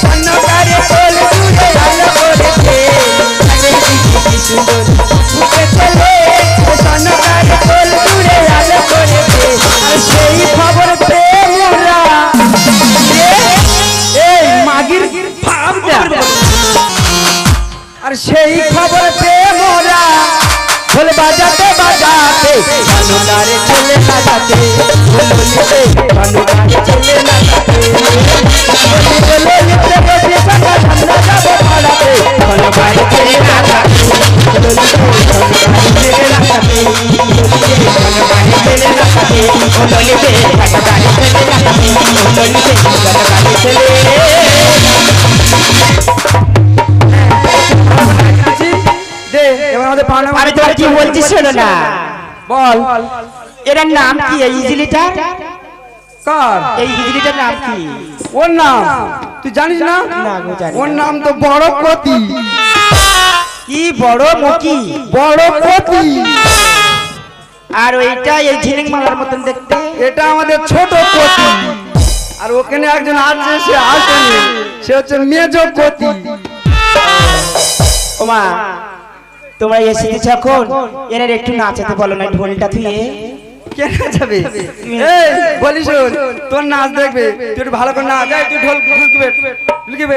স্বর্ণকারে কোল জুড়ে আলো করেছে, সুন্দর ফুটে ছেলে স্বর্ণকারে কোল জুড়ে আলো করেছে, আর সেই খবর পেয়ে মোরা এই মাগির ভাব দেখ, আর সেই খবর পেয়ে মোরা ঢোল বাজাতে বাজাতে ভানুদারে ছেলে নাচাতে, ললিতে ভানুদারে ছেলে নাচাতে, ললিতে বসে টাকা ঠান্ডা যাবো পাড়াতে, ভানুদারে ছেলে নাচাতে, ললিতে ভানুদারে ছেলে নাচাতে, ললিতে ভানুদারে ছেলে নাচাতে, ললিতে ভানুদারে ছেলে নাচাতে, ললিতে ভানুদারে ছেলে। দে এবার আমাদের পাওনা। আমি তোমার কি বলছি শোনো না, বল এর নাম কি? এই ইজিলিটা, কার? এই ইজিলিটার নাম কি? ওর নাম তুই জানিস না? না গো, জানি না। ওর নাম তো বড় কতি। কি বড় মুখি? বড় কতি। আর ওইটা এই ঝিলিং মালার মতন দেখতে। এটা আমাদের ছোট কতি। আর ওখানে একজন আছে, সে আসেনি, সে হচ্ছে মেজ কতি। ওমা, তোমরা এসেছিস এখন, এনার একটু নাচাতে বলো না, ঢোলটা থুয়ে। কেন যাবে? এই বলি শোন, তোর নাচ দেখবে, তুই একটু ভালো করে নাচ। এই তুই ঢোল লুকিবে।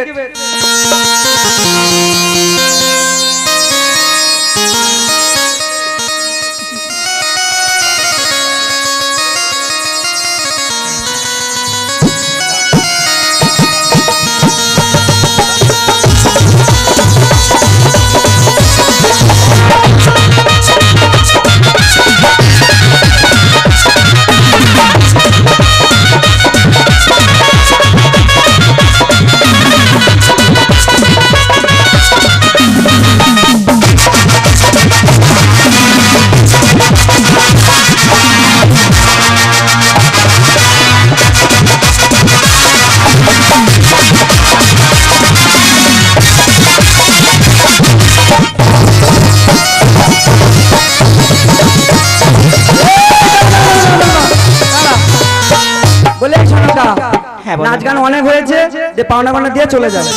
যে পাওনা পাওনা দিয়ে চলে যাবে।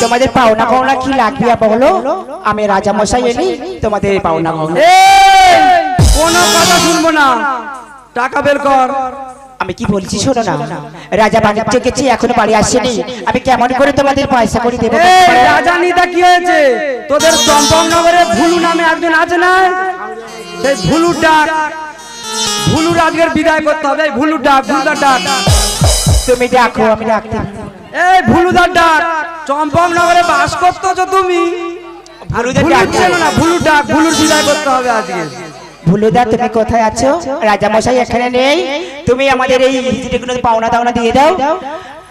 তোমাদের পাওনা পাওনা কি লাগবে বলো, আমি রাজা মশাই এলি তোমাদের পাওনা পাওনা। এই, কোনো কথা শুনবো না, টাকা বের কর। আমি কি বলছি শোনো না, রাজা বাণিজ্য গেছি এখনো বাড়ি আসেনি, আমি কেমন করে তোমাদের পয়সা করে দেবো? এই রাজানিতা কি হয়েছে? তোদের চম্পকনগরে ভুলু নামে একজন আছে না, সেই ভুলুর ডাক, ভুলুর আজকের বিদায় করতে হবে। এই ভুলুর ডাক, ভুলুদার ডাক, তুমি ডাকো, আমি ডাকতে পারি। এই ভুলুদার ডাক। চম্পকনগরে বাস করতো তো তুমি, ভুলুদার ভুলু ডাক। ছিল না, ভুলুর ডাক, ভুলুর বিদায় করতে হবে আজকে। ভুলুদা তুমি কোথায় আছো? রাজা মশাই এখানে নেই, তুমি আমাদের এই হিজড়িগুলো পাওনা দাওনা দিয়ে দাও,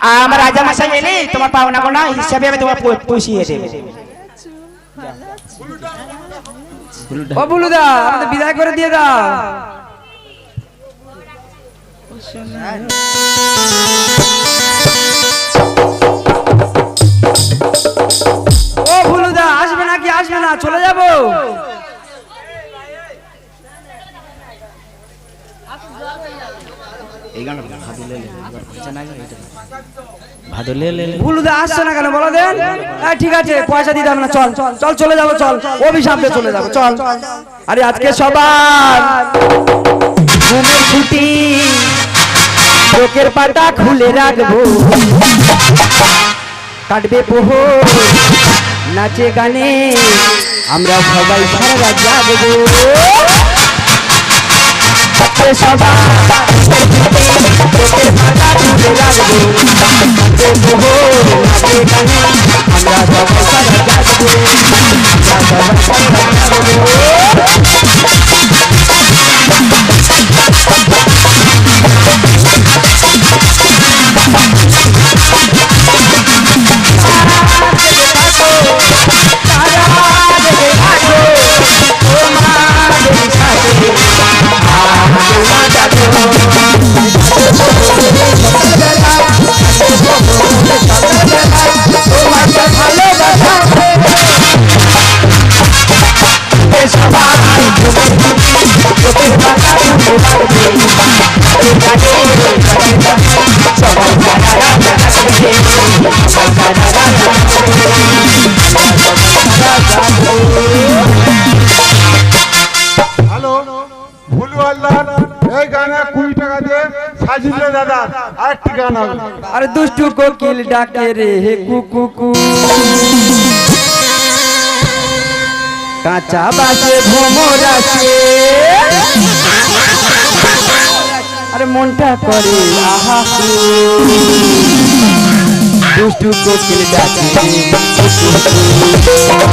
আর আমার রাজা মশাই এলে তোমার পাওনা কোনা হিসাবে আমি তোমার পুষিয়ে দেবো। ও ভুলুদা, আমাদের বিদায় করে দিয়ে দাও। ও ভুলুদা, আসবে নাকি আসবে না? চলে যাবো। ভুলুদা আসছে না কেন বলো দেন? ঠিক আছে, পয়সা দিতে হবে না, চল চল চলে যাবো, চল অভিশাপে চলে যাবো, চল। আরে আজকে সবার ঘুমের ছুটি, চোখের পাতা খুলে রাখবো, কাটবে পোহর নাচে গানে, আমরা সবাই সারা রাত জাগবো। আজকে সবার চোখের পাতা খুলে রাখবো, কাটবে পোহর নাচে গানে, আমরা সবাই সারা জাগবো, আমরা সবাই সারা জাগবো। হ্যালো, ভুলু আল্লাহ, এই গানে 20 টাকা দিয়ে সাজিলে দাদা আরেকটি গান হবে। আরে দুষ্টু কোকিল ডাকে রে হে কুকু, কাঁচা বাসে ভ্রমর আসে, আরে মনটা করে আহা, দুষ্টু কোকিল ডাকে রে দুষ্টু কোকিল ডাকে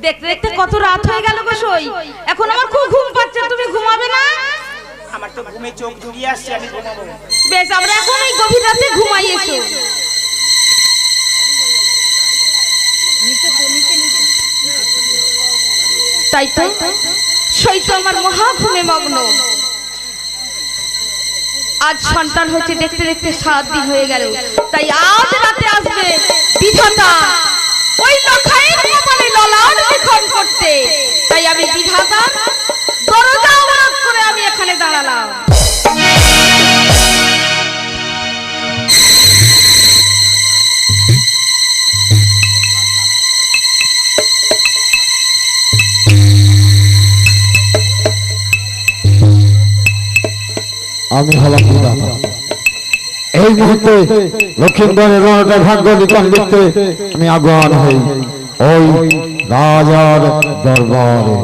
দেখতে দেখতে কত রাত হয়ে গেল গো সই, এখন আমার খুব ঘুম পাচ্ছে, তুমি ঘুমাবে না? আমার তো ঘুমে চোখ জুড়িয়ে আসছে, আমি ঘুমাবো। বেশ, আমরা এখন এই গভীর রাতে ঘুমাই এসো। তাই তো সই তো আমার মহা ঘুমে মগ্ন। আজ সন্তান হচ্ছে দেখতে দেখতে 7 দিন হয়ে গেল, তাই আজ রাতে আসবে বিধাতা ওই লখাইয়ের কপালে ললাট লিখন করতে। তাই আমি বিধাতা দরজা অবরোধ করে আমি এখানে দাঁড়ালাম। আমি হলাম বিধাতা। এই মুহূর্তে লক্ষ্মীন্দরের রণটা ভাগ্য লিখন লিখতে আমি আগুয়ান হই ওই রাজার দরবারে।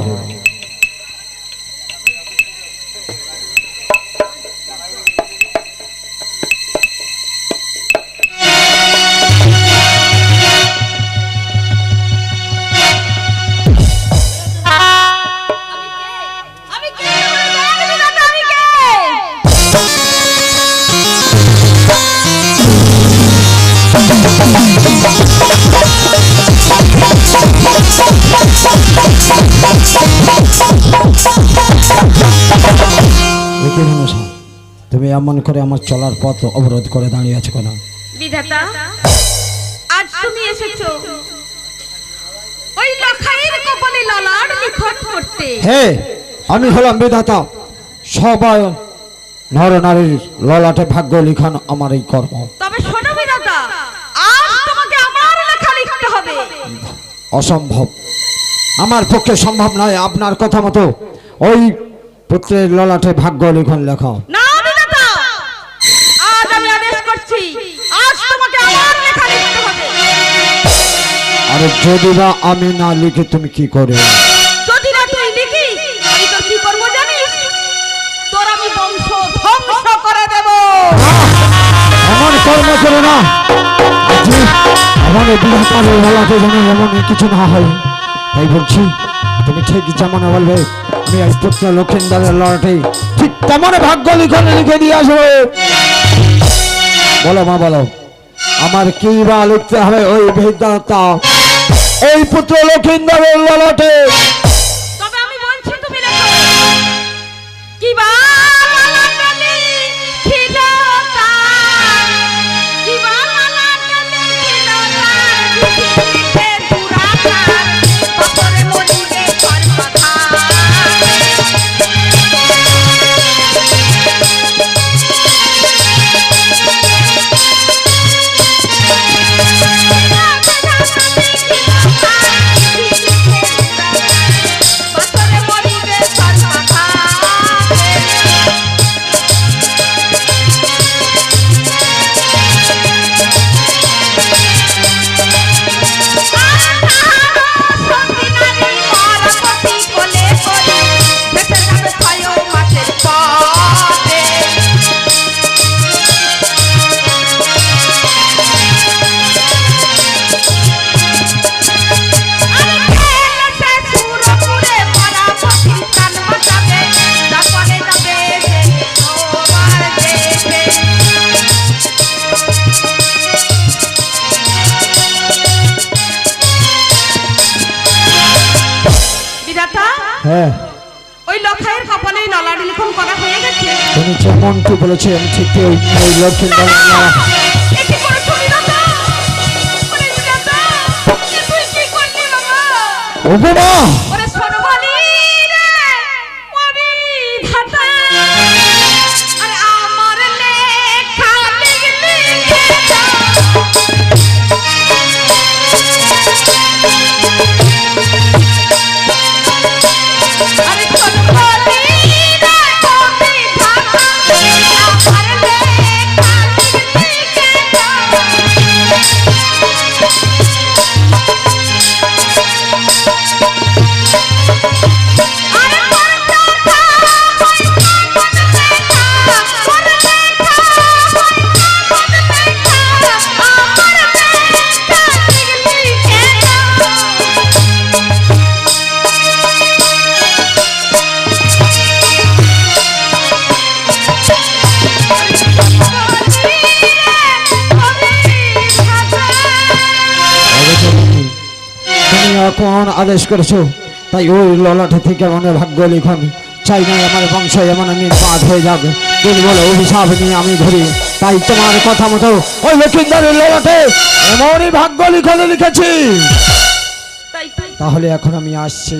তুমি এমন করে আমার চলার পথ অবরোধ করে দাঁড়িয়ে আছো কেন? বিধাতা, আজ তুমি এসেছো ওই লখাইয়ের কপালে ললাট লিখন করতে। হ্যাঁ, আমি হলাম বিধাতা। সবাই নর নারীর ললাটে ভাগ্য লিখন আমার এই কর্ম। তবে শোনো বিধাতা, আজ তোমাকে আমার লেখা লিখতে হবে। অসম্ভব, আমার পক্ষে সম্ভব নয়। আপনার কথা মতো ওই পুত্রের ললাটে ভাগ্য লিখন লেখা। না বিধাতা, আজ আমি আদেশ করছি, আজ তোমাকে আমার লেখা লিখতে হবে। আরে যদি বা আমি না লিখে তুমি কি করে? যদি না তুই লিখিস, আমি তোর কি করবো জানিস? তোর আমি বংশ ধ্বংস করে দেব। আমার কর্ম করো না। জি, আমার এই বিধাতার ললাটে যেন এমন কিছু না হয়, তাই বলছি তুমি ঠিক যেমন বলবে আমি আজ পুত্র লক্ষিন্দরের ললাটে ঠিক তেমন ভাগ্য লিখনে লিখে দিয়ে আসবো। বলো মা, বলো আমার কি বা লিখতে হবে ওই বিধাতা এই পুত্র লক্ষিন্দরের ললাটে? তবে আমি বলছি তুমি লেখো, কি বা ললাটে লিখিল তার, কি বা ললাটে লিখিল তার, লিখিতে দুরাকার, অপরে মরিবে সর্বথা। বছরে মরিবে সর্বথা। হ্যাঁ, ওই লখাইয়ের কপালে ললাট লিখন করা হয়ে গেছে। তুমি যেমনটি বলেছো আমি ঠিক ওই লক্ষিন্দরের এ কি করেছো বিধাতা? ওরে বিধাতা, এ তুই কি করলি বাবা? উপমা। ওরে সর্বলি রে, ও বিধাতা, আরে আমার লেখা লিখলি কেটা? আরে সর্বলি রে, ও বিধাতা, আমার লেখা লিখলি কেটা? আরে পরদাতা হই মন দেখা, পরদাতা হই মন দেখা, আমার লেখা লিখলি কেটা? তুমি এখন আদেশ করেছো, তাই ওই ললাটে থেকে মনে ভাগ্য লিখন চাই না আমার বংশ এমন নির্বাদ হয়ে যাবে। দুর্বল অভিশাপ নিয়ে আমি ধরি, তাই তোমার কথা মতো ওই লক্ষিন্দরের ললাটে এমনই ভাগ্য লিখনে লিখেছি। তাই তাহলে এখন আমি আসছি,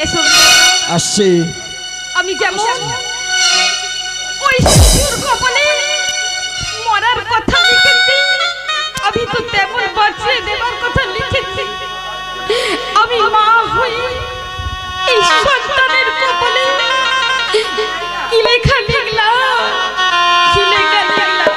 এসব আসছি। আমি যেমন ওই শিশুর কপালে মরার কথা লিখেছি, আমি তো তেমন বাঁচিয়ে দেবার কথা লিখেছি। আমি মা হই এই সন্তানের কপালে কি লেখা লিখলাম, কি লেখা লিখলাম।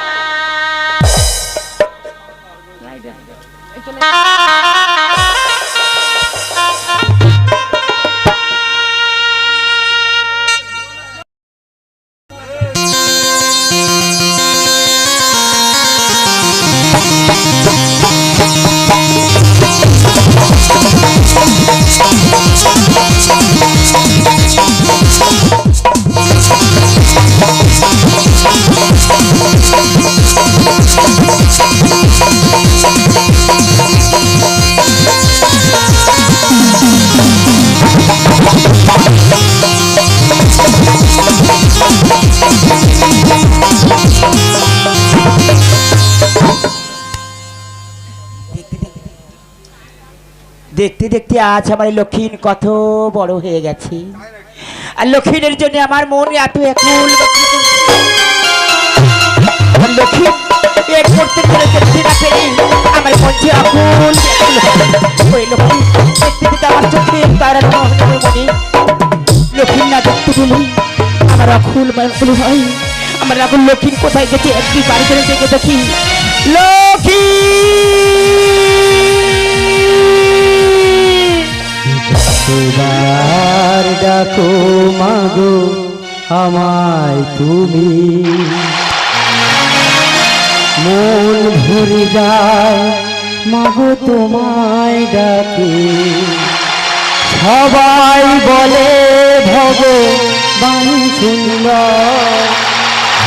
Thank you. দেখতে দেখতে আজ আমার লক্ষ্মীর কত বড় হয়ে গেছে, আর লক্ষ্মীর জন্য আমার মন এত একুল লক্ষ্মী এক করতে করে দেখতে না পেরে আমার মন যে আকুল ওই লক্ষ্মী দেখতে দেখতে আমার চোখে তারা মনে লক্ষ্মী না দেখতে পেলে আমার আকুল মাকুল হয়। আমার আকুল লক্ষ্মীর কোথায় গেছে একটি বাড়ি করে দেখে দেখি লক্ষ্মী তোমার ডাকো মাগো আমায় তুমি, মন ভরে যায় মাগো তোমায় ডাকে। সবাই বলে ভগবান সুন্দর,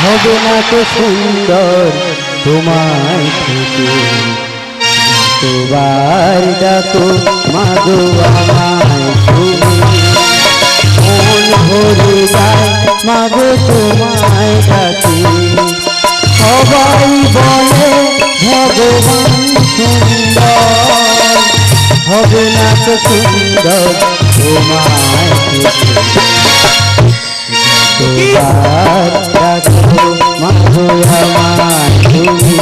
হবে না তো সুন্দর তোমায় থেকে। তোমার ডাকো মাগো আমায় তুমি, মন ভরে যায় মাগো তোমায় ডাকে। সবাই বলে ভগবান সুন্দর, হবে না তো সুন্দর তোমায় থেকে। তোমার ডাকো মাগো আমায় তুমি।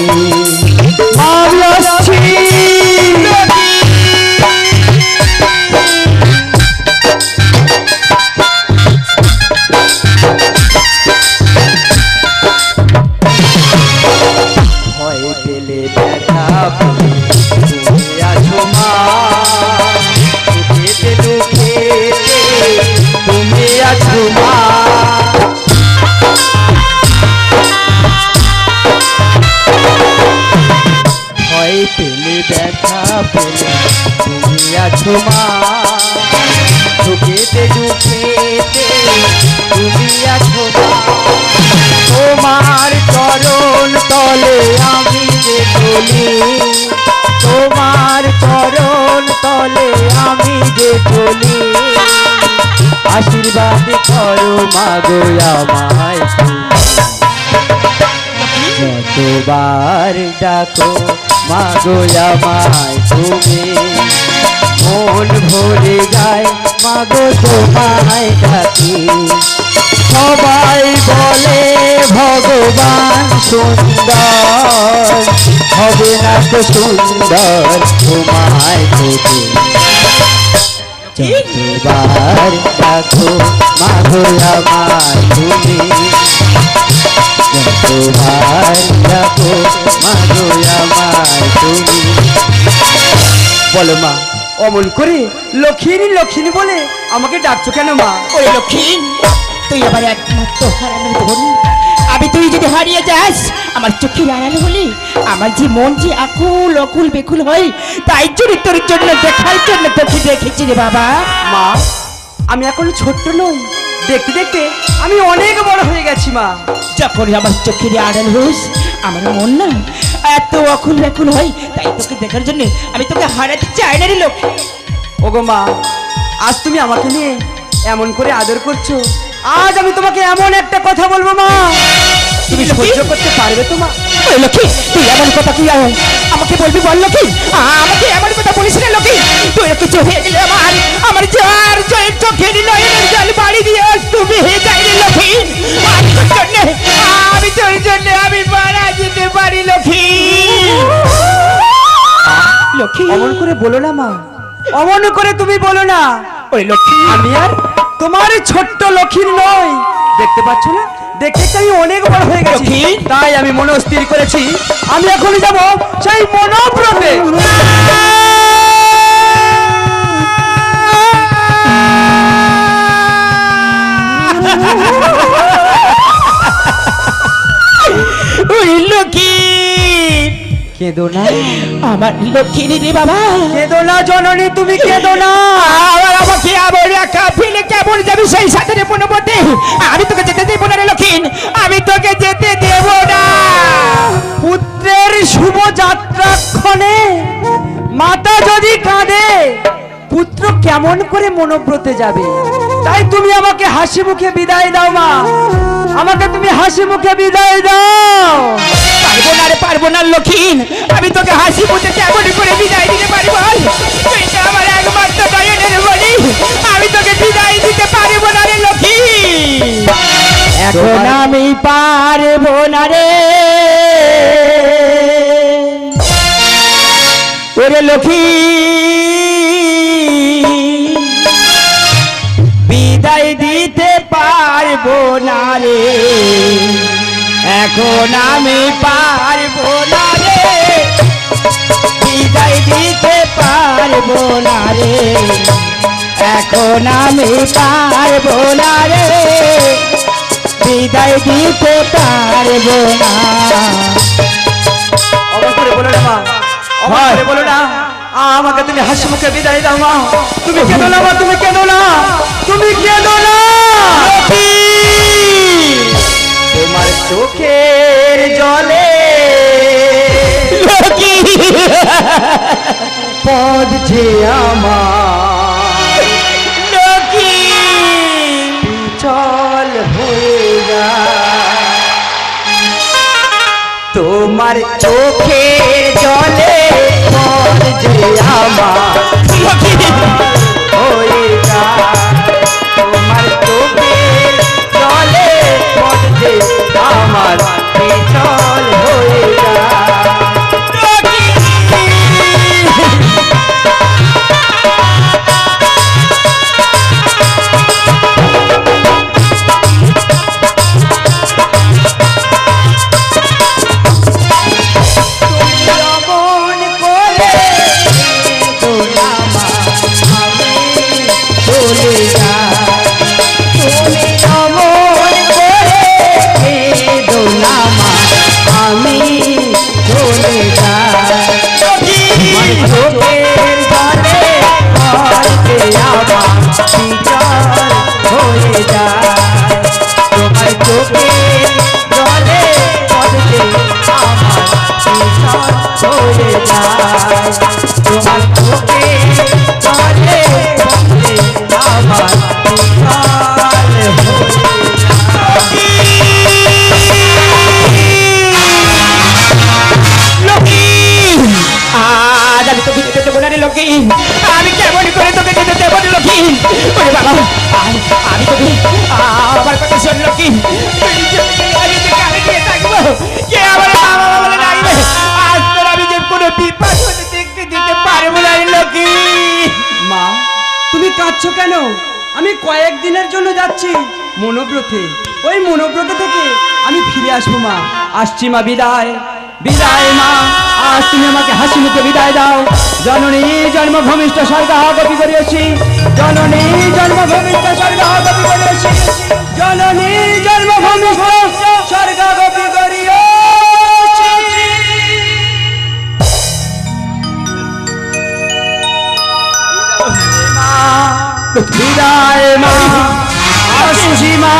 ভয় পেলে ব্যথা তুমি আছো মা, সুখেতে দুঃখেতে তুমি আছো মা। ভয় পেলে ব্যথা পেলে তুমি আছো মা, সুখেতে দুঃখেতে তুমি আছো মা। তোমার চরণ তলে আমি যে চলি, তোমার চরণ তলে আমি যে চলি। আশীর্বাদ করো মাগো আমায় যতবার ডাকো মাগো আমায় তুমি, মন ভরে যায় মাগো তোমায় ডাকি। সবাই বলে ভগবান সুন্দর, হবে না তো সুন্দর তোমায় থেকে। যতবার ডাকো মাগো আমায় তুমি, যতবার ডাকো মাগো আমায় তুমি। বলো মা, অমন করে লক্ষ্মী লক্ষ্মী বলে আমাকে ডাকছো কেন মা? ওই লক্ষ্মী তুই আমার একমাত্র হারানোর ধন, আমি তুই যদি হারিয়ে যাস আমার চোখের আড়াল হলে আমার যে মন যে আকুল অকুল বেকুল হয়, তাই জন্য তোর জন্য দেখার জন্য তোকে দেখেছি রে বাবা। মা, আমি এখন ছোট্ট নই, দেখতে দেখতে আমি অনেক বড় হয়ে গেছি মা। যখন আমার চোখের আড়াল হোস আমার মন না এত অকুল বেকুল হয়, তাই তোকে দেখার জন্য আমি তোকে হারাতে চাই না রে লক্ষ্মী। ওগো মা, আজ তুমি আমাকে নিয়ে এমন করে আদর করছো, আজ আমি তোমাকে এমন একটা কথা বলবো মা, তুমি সহ্য করতে পারবে তো মা? ওই লক্ষ্মী তুই এমন কথা তুই আমাকে বলবি বল লক্ষ্মী, আমাকে এমন কথা বলিস না লক্ষ্মী। তুই একটু চোখে গেলে আমার যার চোখে নয়নের জল বাড়ি দিয়ে তুমি হয়ে যাই রে লক্ষ্মী। আমি তোর জন্য আমি মারা যেতে পারি লক্ষ্মী। লক্ষ্মী অমন করে বলো না মা, অমন করে তুমি বলো না। ওই লক্ষ্মী আমি আর তোমার ছোট্ট লক্ষ্মীর নই, দেখতে পাচ্ছ না, দেখতে আমি অনেক বড় হয়ে গেছি। লক্ষ্মী? তাই আমি মনস্থির করেছি আমি এখনই যাব সেই মনব্রতে। ওই লক্ষ্মী কেঁদো না আমার লক্ষ্মী রে বাবা, কেঁদো না জননী, তুমি কেঁদো না। আবার আমাকে আবার একা ফেলে কেমন যাবি সেই সাথে মনে পড়তে? আমি তোকে যেতে দেবো না রে লক্ষ্মী, আমি তোকে যেতে দেব না। পুত্রের শুভ যাত্রাক্ষণে মাতা যদি কাঁদে, পুত্র কেমন করে মনোব্রতে যাবে? তাই তুমি আমাকে হাসি মুখে বিদায় দাও মা, আমাকে তুমি হাসি মুখে বিদায় দাও। পারবো না লক্ষিণ, আমি তোকে হাসি মুখে কেমন করে বিদায় দিতে পারি বল? তুই তো আমার একমাত্র নয়নের বলি, আমি তোকে বিদায় দিতে পারবো না রে লক্ষিণ। এখন আমি পারবো না রে ওরে লক্ষ্মী, বিদায় দিতে পারবো না রে, এখন আমি পারবো না রে, বিদায় দিতে পারবো না রে, এখন আমি পারবো না রে, বিদায় দিতে পারবো না। অবশ্যই বলো না মা, অবশ্যই বলো না, আমাকে তুমি হাসি মুখে বিদায় দাও মা। তুমি কেঁদো না মা, তুমি কেঁদো না, তুমি কেঁদো না। তোমার চোখের জলে পদ যে আমার চল হয়ে যায়, তোমার চোখের জলে পদ যে আমার হয়ে যায়, তোমার চোখের জলে পদ যে আমার চল হয়ে যায়। আমি কেমন করে তোকে যেতে দেবো লক্ষ্মী? ওরে বাবা, আমি তোকে আমার কথা শোন লক্ষ্মী, থাকবো কে আমার বাবা বলে ডাকবে, আজ তোর আমি যে কোনো বিপদ হতে দেখতে দিতে পারবো না লক্ষ্মী। মা, তুমি কাঁদছো কেন? আমি কয়েকদিনের জন্য যাচ্ছি মনোব্রতে, ওই মনোব্রত থেকে আমি ফিরে আসবো মা। আসছি মা, বিদায় বিদায় মা, আজ তুমি আমাকে হাসি মুখে বিদায় দাও। জননী জন্মভূমিষ্ঠ স্বর্গাগতি করিয়াছি, জননী জন্মভূমিষ্ঠ স্বর্গাগতি করিয়াছি, জননী জন্মভূমিষ্ঠ স্বর্গাগতি করিয়াছি। বিদায় মা, আসছি মা।